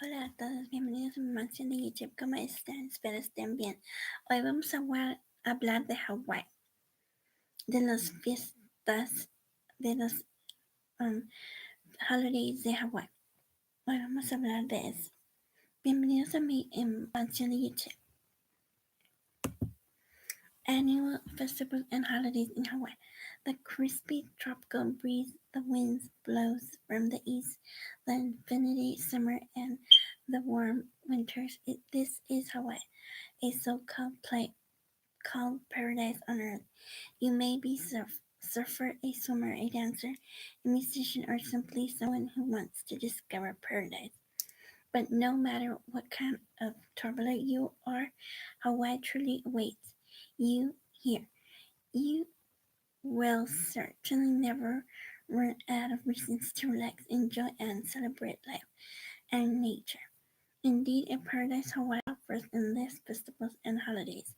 Hola a todos, bienvenidos a mi mansión de YouTube. ¿Cómo están? Espero estén bien. Hoy vamos a hablar de Hawái, de las fiestas, de los holidays de Hawái. Hoy vamos a hablar de eso. Bienvenidos a mi mansión de YouTube. Annual festivals and holidays in Hawaii. The crispy tropical breeze, the winds blows from the east, the infinity summer and the warm winters. This is Hawaii, a so-called called paradise on earth. You may be surfer, a swimmer, a dancer, a musician, or simply someone who wants to discover paradise. But no matter what kind of traveler you are, Hawaii truly awaits you here. You will certainly never run out of reasons to relax, enjoy, and celebrate life and nature. Indeed, a paradise Hawaii offers endless festivals and holidays,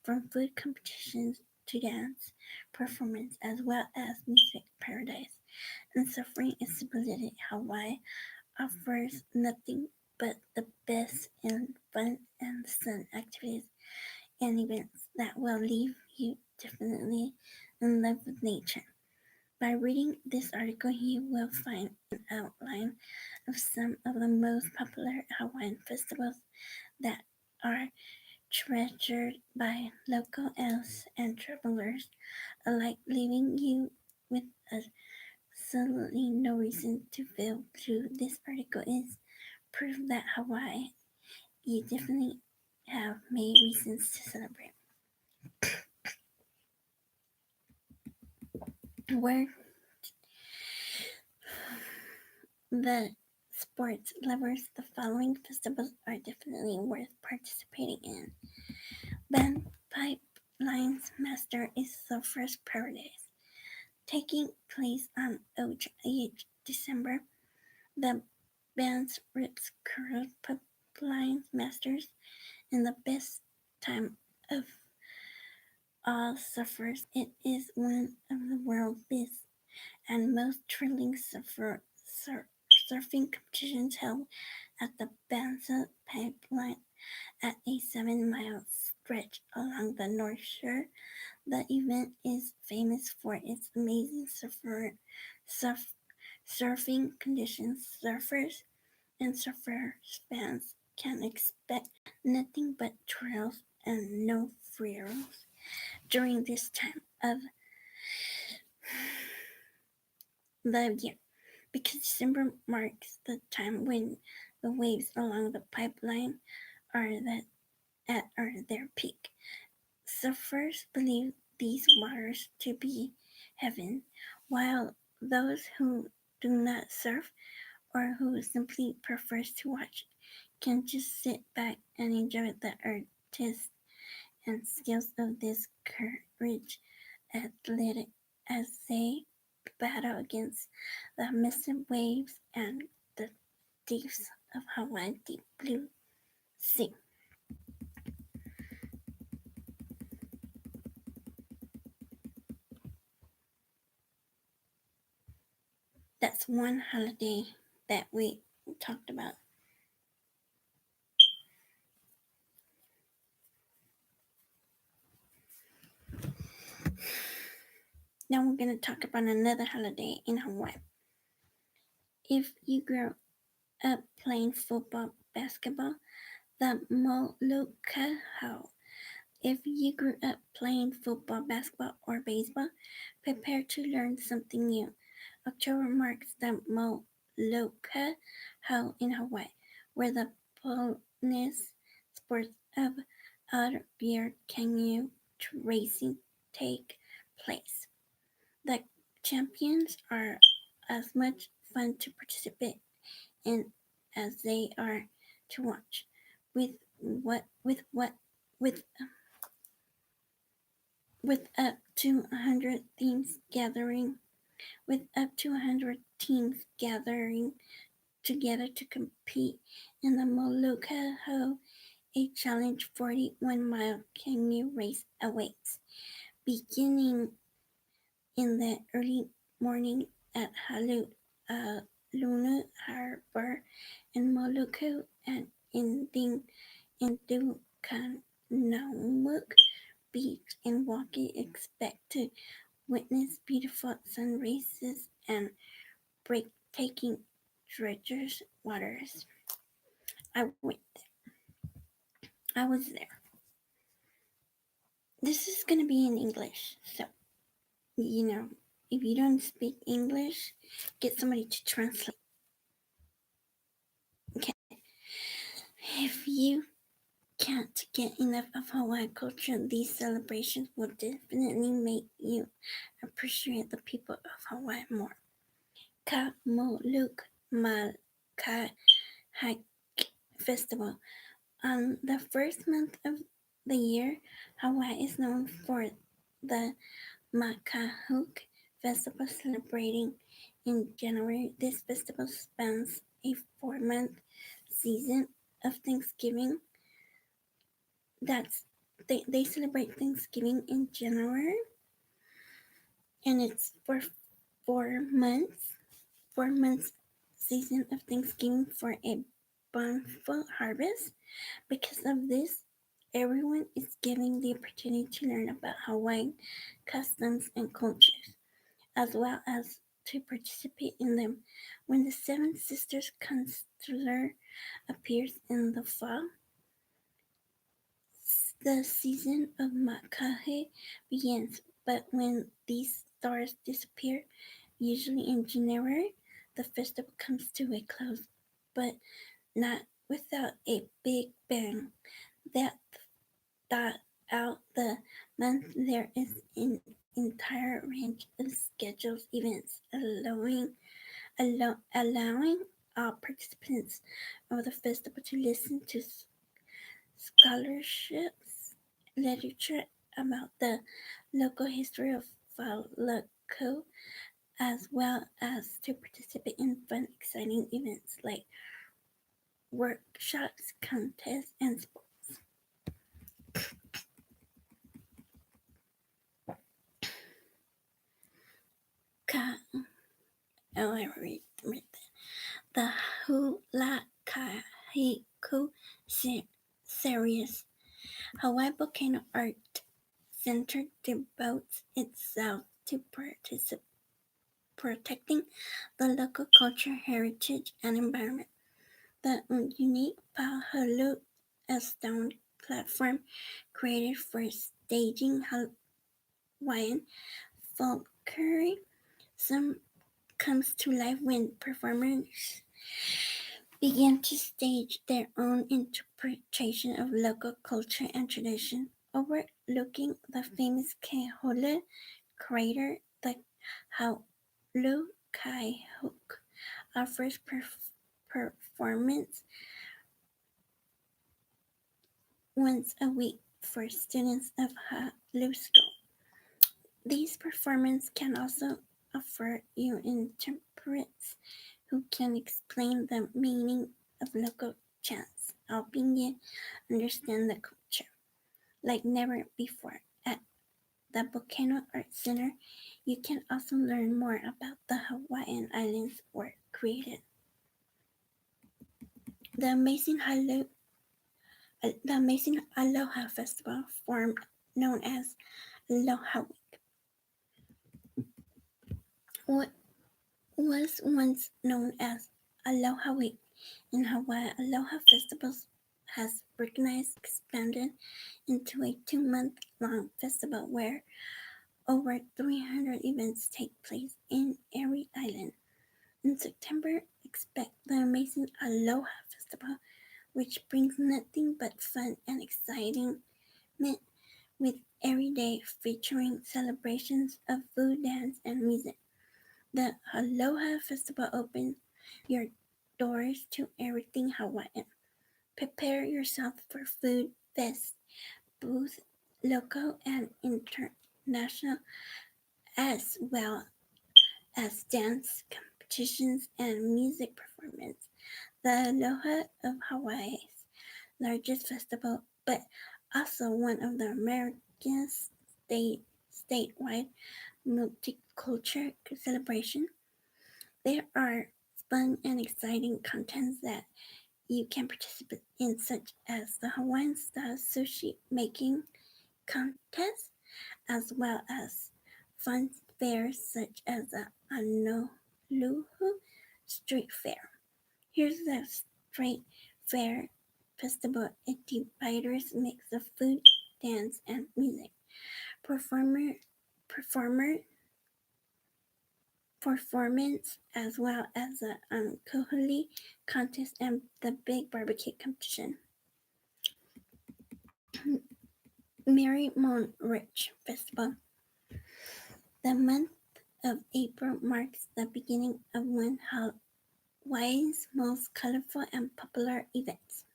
from food competitions to dance performance, as well as music paradise. And suffering is splendid. Hawaii offers nothing but the best in fun and sun activities and events that will leave you definitely in love with nature. By reading this article, you will find an outline of some of the most popular Hawaiian festivals that are treasured by locals and travelers alike, leaving you with absolutely no reason to feel blue. This article is proof that Hawaii, you definitely have many reasons to celebrate. Where the sports lovers, the following festivals are definitely worth participating in. Bagpipe Lines Master is the first paradise. Taking place on each December, the band's Rips Curl Pipeline Masters in the best time of all surfers. It is one of the world's best and most thrilling surfing competitions held at the Banza Pipeline at a 7-mile stretch along the North Shore. The event is famous for its amazing surfing conditions. Surfers and surfer fans can expect nothing but thrills and no frills during this time of the year, because December marks the time when the waves along the pipeline are at their peak. Surfers believe these waters to be heaven, while those who do not surf or who simply prefers to watch can just sit back and enjoy the artists and skills of this courage athletic as they battle against the massive waves and the deeps of Hawaii's deep blue sea. That's one holiday that we talked about. Now we're going to talk about another holiday in Hawaii. If you grew up playing football, basketball, the Molokai Hau. If you grew up playing football, basketball, or baseball, prepare to learn something new. October marks the Molokai Hau in Hawaii, where the bonus sports of out-of-beer canoe racing take place. The champions are as much fun to participate in as they are to watch. With what with with up to 100 teams gathering with up to 100 teams gathering together to compete in the Molokai Ho, a challenge 41-mile canoe race awaits, beginning in the early morning at Halu'u Luna Harbor and Molucco and Indukanamuk Beach in Walkie expect to witness beautiful sun races and breathtaking treasures waters. I went I was there. This is gonna be in English, so if you don't speak English, get somebody to translate. Okay. If you can't get enough of Hawaiian culture, these celebrations will definitely make you appreciate the people of Hawaii more. Ka Moluk Malkai Hike Festival. On the first month of the year, Hawaii is known for the Makahuk Festival celebrating in January. This festival spans a 4-month season of Thanksgiving. They celebrate Thanksgiving in January, and it's for 4 months. 4 months season of Thanksgiving for a bountiful harvest. Because of this, everyone is given the opportunity to learn about Hawaiian customs and cultures, as well as to participate in them. When the Seven Sisters Constellar appears in the fall, the season of Makahe begins. But when these stars disappear, usually in January, the festival comes to a close, but not without a big bang. That throughout the month there is an entire range of scheduled events allowing all participants of the festival to listen to scholarships, literature about the local history of Falako, as well as to participate in fun, exciting events like workshops, contests, and sports. I read the Hula Kahiku series. Hawaii Volcano Art Center devotes itself to protecting the local culture, heritage, and environment. The unique Pahalu, a stone platform created for staging Hawaiian folklore, comes to life when performers began to stage their own interpretation of local culture and tradition. Overlooking the famous Kehole crater, the Haulu Kaihuk offers performance once a week for students of Halu School. These performances can also offer you interpreters who can explain the meaning of local chants, helping you understand the culture like never before. At the Volcano Art Center, you can also learn more about the Hawaiian Islands were created. The amazing Aloha Festival, formed known as Aloha Week, was once known as Aloha Week in Hawaii. Aloha Festivals has recognized expanded into a 2-month-long festival where over 300 events take place in every island. In September, expect the amazing Aloha Festival, which brings nothing but fun and excitement, with every day featuring celebrations of food, dance, and music. The Aloha Festival opens your doors to everything Hawaiian. Prepare yourself for food fest, both local and international, as well as dance competitions and music performance. The Aloha of Hawaii's largest festival, but also one of the America's statewide multicultural celebration. There are fun and exciting contests that you can participate in, such as the Hawaiian style sushi making contest, as well as fun fairs such as the Honolulu Street Fair. Here's the Street Fair Festival. It dividers mix of food, dance, and music. Performer performance, as well as the Kahuli contest and the big barbecue competition. Marymount Ridge Festival. The month of April marks the beginning of one of Hawaii's most colorful and popular events.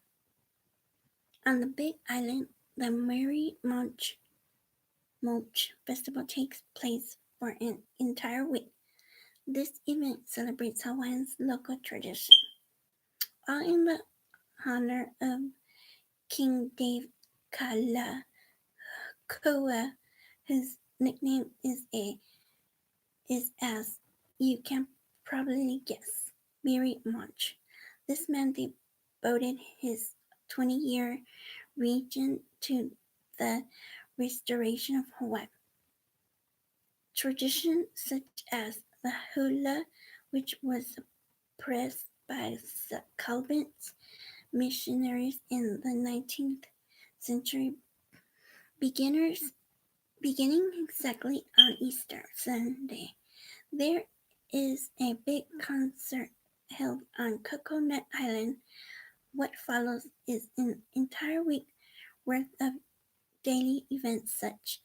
On the Big Island, the Marymount Festival takes place for an entire week. This event celebrates Hawaii's local tradition, all in the honor of King Dave Kalakaua, whose nickname is as you can probably guess, Marymount. This man devoted his 20-year reign to the restoration of Hawaii. Traditions such as the hula, which was suppressed by the Calvinist missionaries in the 19th century, beginning exactly on Easter Sunday. There is a big concert held on Coconut Island. What follows is an entire week worth of daily events such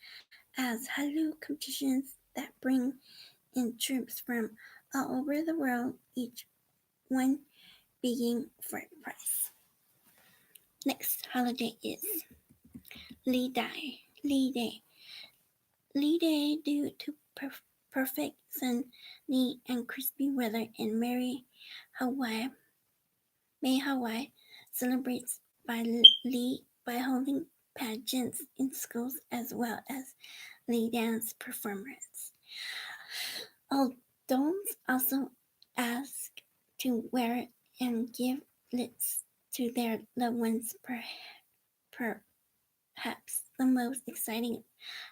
as hula competitions that bring in troops from all over the world, each one begging for a prize. Next holiday is Lee Day. Lee Day, due to perfect sunny and crispy weather in May, Hawaii celebrates Lee by holding pageants in schools as well as Lee dance performance. Adults also ask to wear and give gifts to their loved ones. Perhaps the most exciting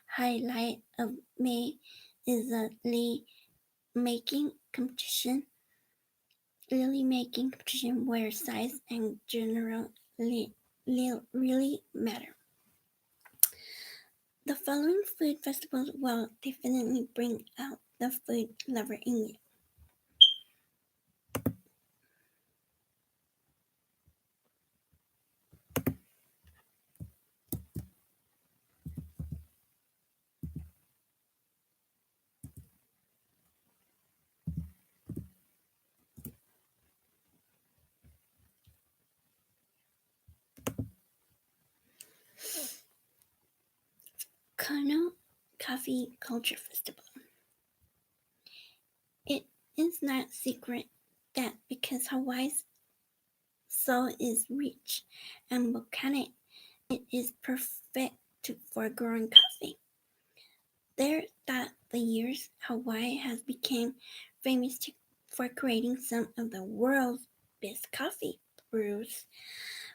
highlight of May is the lily making competition, where size and general really matter. The following food festivals will definitely bring out the food lover in you. Kona Coffee Culture Festival. It is not secret that because Hawaii's soil is rich and volcanic, it is perfect for growing coffee. There that the years Hawaii has become famous for creating some of the world's best coffee brews,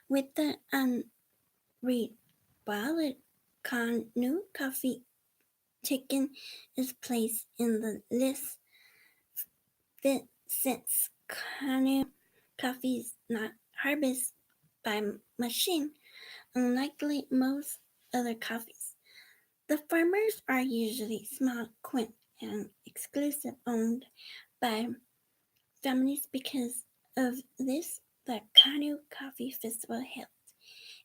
with the unrivaled Kona coffee taking its place in the list. Since Kona coffee is not harvested by machine, unlike most other coffees. The farmers are usually small, quiet, and exclusive, owned by families. Because of this, the Kona Coffee Festival held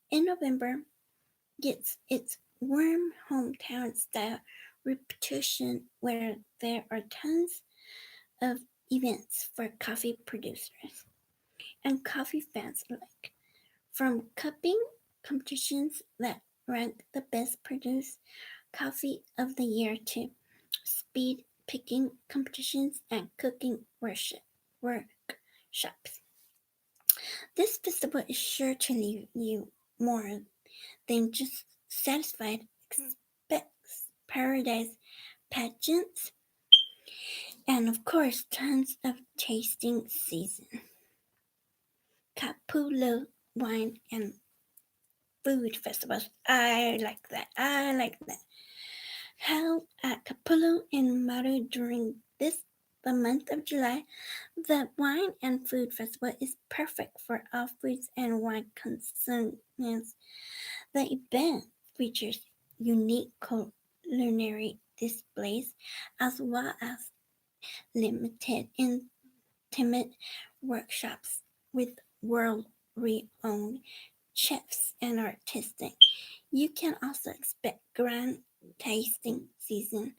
in November gets its warm hometown style reputation, where there are tons of events for coffee producers and coffee fans alike, from cupping competitions that rank the best produced coffee of the year to speed picking competitions and cooking workshops. This festival is sure to leave you more than just satisfied. Expects paradise pageants And of course, tons of tasting season. Capullo wine and food festivals. I like that. I like that. Held at Capullo in Maru during the month of July, the wine and food festival is perfect for all foods and wine consumers. The event features unique culinary displays as well as limited intimate workshops with world-renowned chefs and artists. You can also expect grand tasting season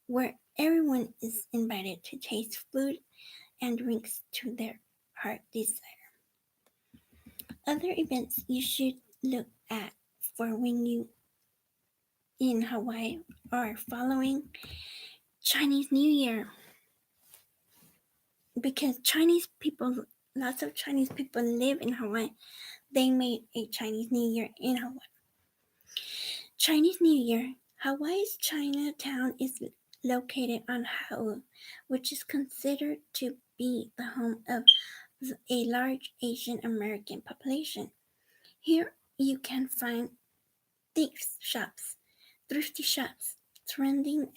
where everyone is invited to taste food and drinks to their heart desire. Other events you should look at for when you in Hawaii are following Chinese New Year, because lots of Chinese people live in Hawaii. They made a Chinese New Year in Hawaii. Chinese New Year. Hawaii's Chinatown is located on Hau, which is considered to be the home of a large Asian American population. Here you can find thrifty shops, trending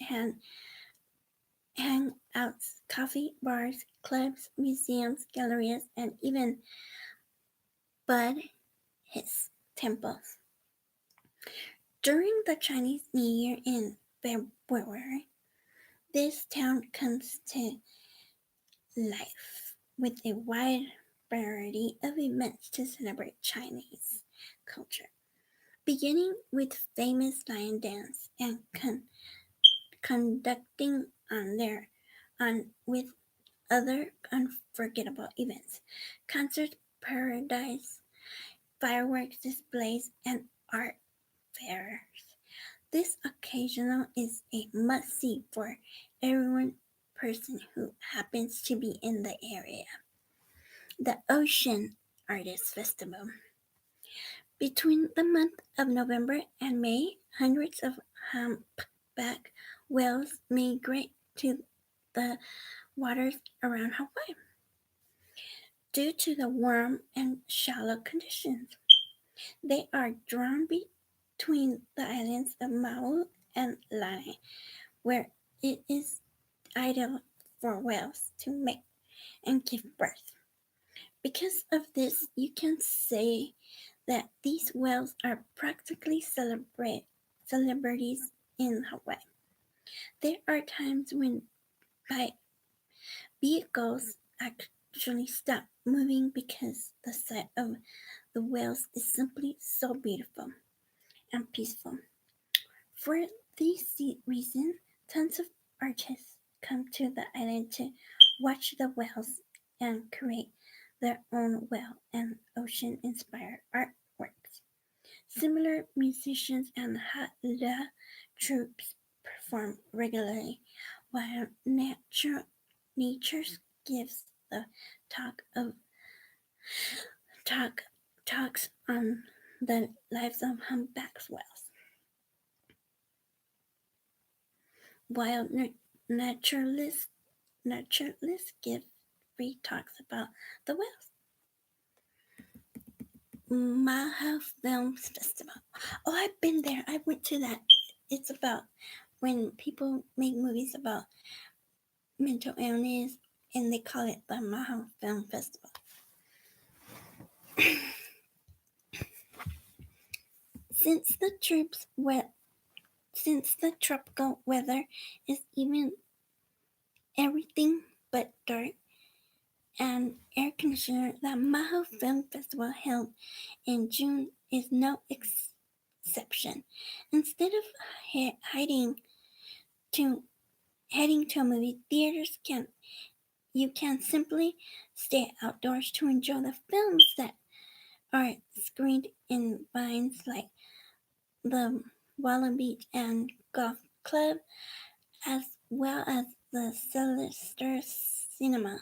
hangouts, coffee bars, clubs, museums, galleries, and even Buddhist temples. During the Chinese New Year in February, this town comes to life with a wide variety of events to celebrate Chinese culture, beginning with famous lion dance and conducting on with other unforgettable events, concert paradise, fireworks displays, and art fairs. This occasional is a must-see for every person who happens to be in the area. The Ocean Artists Festival. Between the month of November and May, hundreds of humpback whales migrate to the waters around Hawaii due to the warm and shallow conditions. They are drawn between the islands of Maui and Lanai, where it is ideal for whales to make and give birth. Because of this, you can say that these whales are practically celebrities in Hawaii. There are times when vehicles actually stop moving because the sight of the whales is simply so beautiful and peaceful. For this reason, tons of artists come to the island to watch the whales and create their own whale and ocean inspired artworks. Similar musicians and hula troops perform regularly, while nature gives the talk of talks on the lives of humpback whales, while naturalists give free talks about the whales. Maha Films Festival. Oh, I've been there. I went to that. It's about when people make movies about mental illness, and they call it the Maha Film Festival. Since the tropical weather is even everything but dark and air conditioner, the Maha Film Festival held in June is no exception. Instead of heading to a movie theaters, you can simply stay outdoors to enjoy the films that are screened in vines like the Walla Beach and Golf Club, as well as the Celestial Cinema.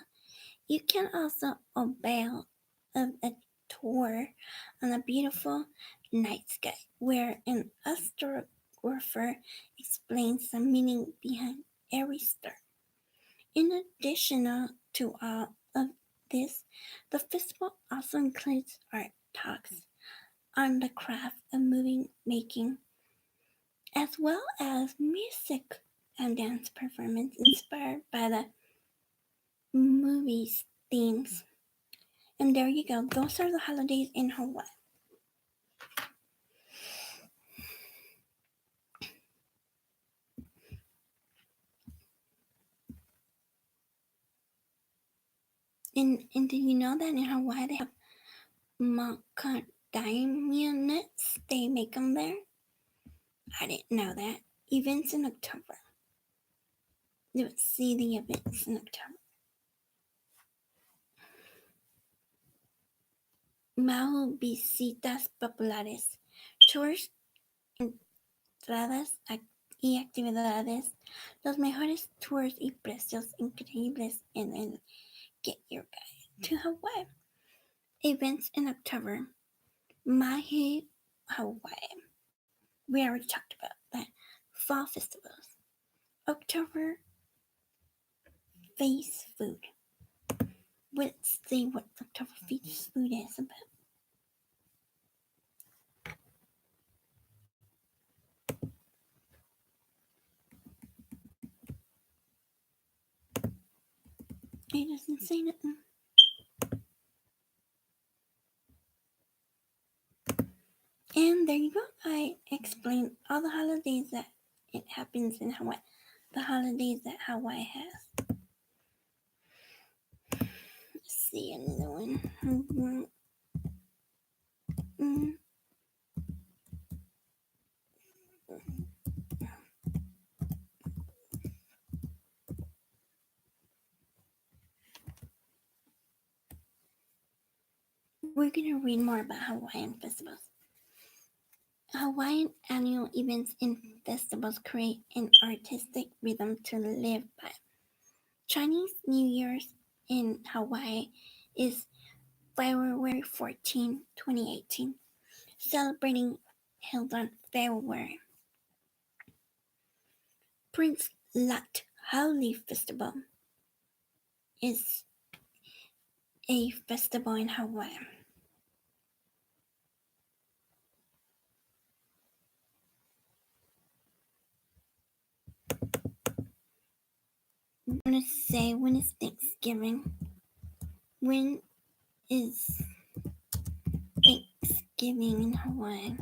You can also avail of a tour on a beautiful night sky, where an astrographer explains the meaning behind every star. In addition to all of this, the festival also includes art talks on the craft of movie making, as well as music and dance performance inspired by the movie's themes. And there you go, those are the holidays in Hawaii. And did you know that in Hawaii they have macadamia nuts? They make them there? I didn't know that. Events in October. Let's see the events in October. Mau visitas populares. Tours, entradas y actividades. Los mejores tours y precios increíbles en el Get Your Guide to Hawaii. Events in October. Mahi, Hawaii. We already talked about that. Fall festivals. October face food. Let's see what October face food is about. It doesn't say nothing. And there you go. I explained all the holidays that it happens in Hawaii. The holidays that Hawaii has. Let's see another one. We're going to read more about Hawaiian festivals. Hawaiian annual events and festivals create an artistic rhythm to live by. Chinese New Year's in Hawaii is February 14, 2018, celebrating held on February. Prince Lat Holi Festival is a festival in Hawaii. I'm going to say, when is Thanksgiving? When is Thanksgiving in Hawaii?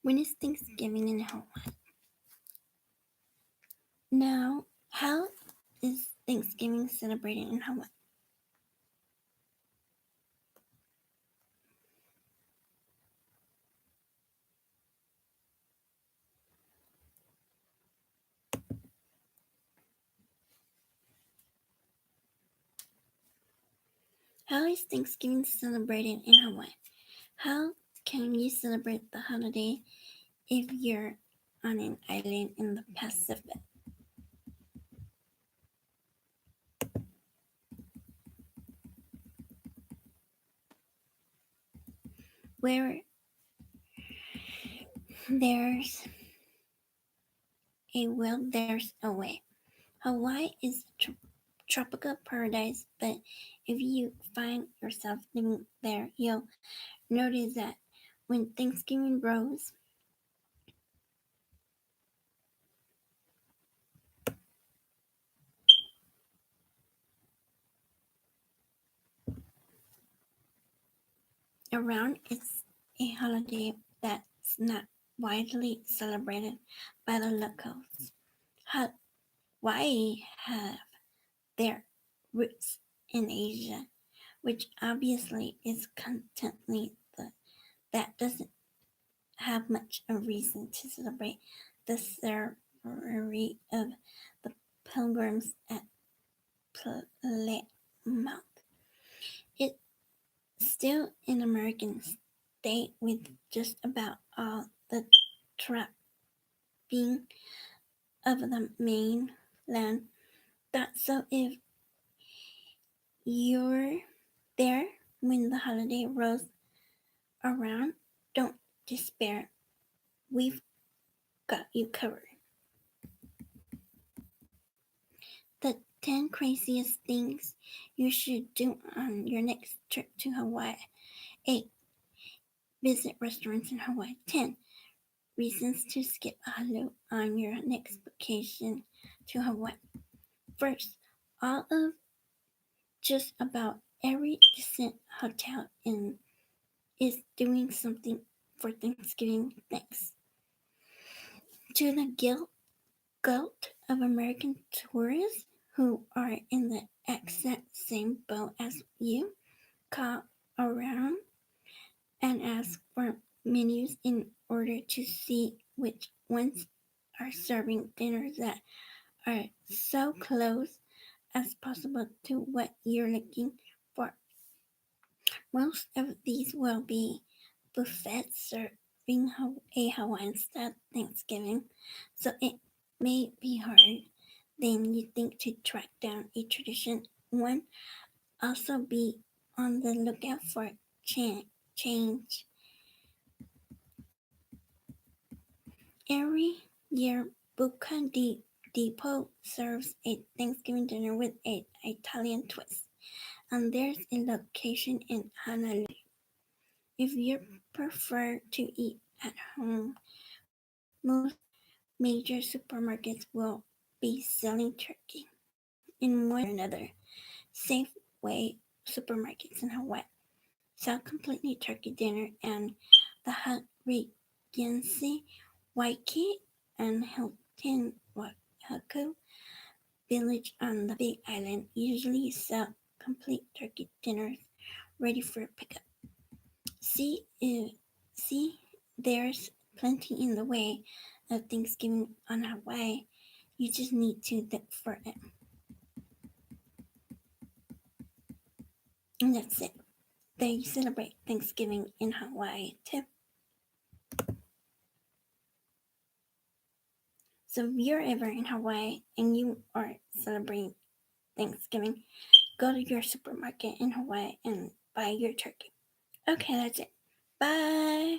When is Thanksgiving in Hawaii? Now, how is Thanksgiving celebrated in Hawaii? How is Thanksgiving celebrated in Hawaii? How can you celebrate the holiday if you're on an island in the Pacific? Where there's a will, there's a way. Hawaii is a tropical paradise, but if you find yourself living there, you'll notice that when Thanksgiving rolls around, it's a holiday that's not widely celebrated by the locals. Hawaii have their roots in Asia, which obviously is continentally that doesn't have much a reason to celebrate the ceremony of the pilgrims at Plymouth. It's still an American state with just about all the trapping of the mainland. So if you're there When the holiday rolls around, don't despair. We've got you covered. The 10 craziest things you should do on your next trip to Hawaii. 8. Visit restaurants in Hawaii. 10. Reasons to skip Alu on your next vacation to Hawaii. First, all of just about every decent hotel in is doing something for Thanksgiving. Thanks to the guilt of American tourists who are in the exact same boat as you. Call around and ask for menus in order to see which ones are serving dinners that are so close as possible to what you're looking for. Most of these will be buffets serving a Hawaiian style Thanksgiving, so it may be harder than you think to track down a tradition one. Also, be on the lookout for change. Every year, Buca di Depot serves a Thanksgiving dinner with an Italian twist, and there's a location in Honolulu. If you prefer to eat at home, most major supermarkets will be selling turkey in one or another. Safeway supermarkets in Hawaii sell completely turkey dinner, and the Hut Regency, Waikiki, and Hilton Waihaku Village on the Big Island usually sell complete turkey dinners ready for pickup. See, there's plenty in the way of Thanksgiving on Hawaii. You just need to look for it. And that's it. They celebrate Thanksgiving in Hawaii too. So if you're ever in Hawaii and you are celebrating Thanksgiving, go to your supermarket in Hawaii and buy your turkey. Okay, that's it. Bye.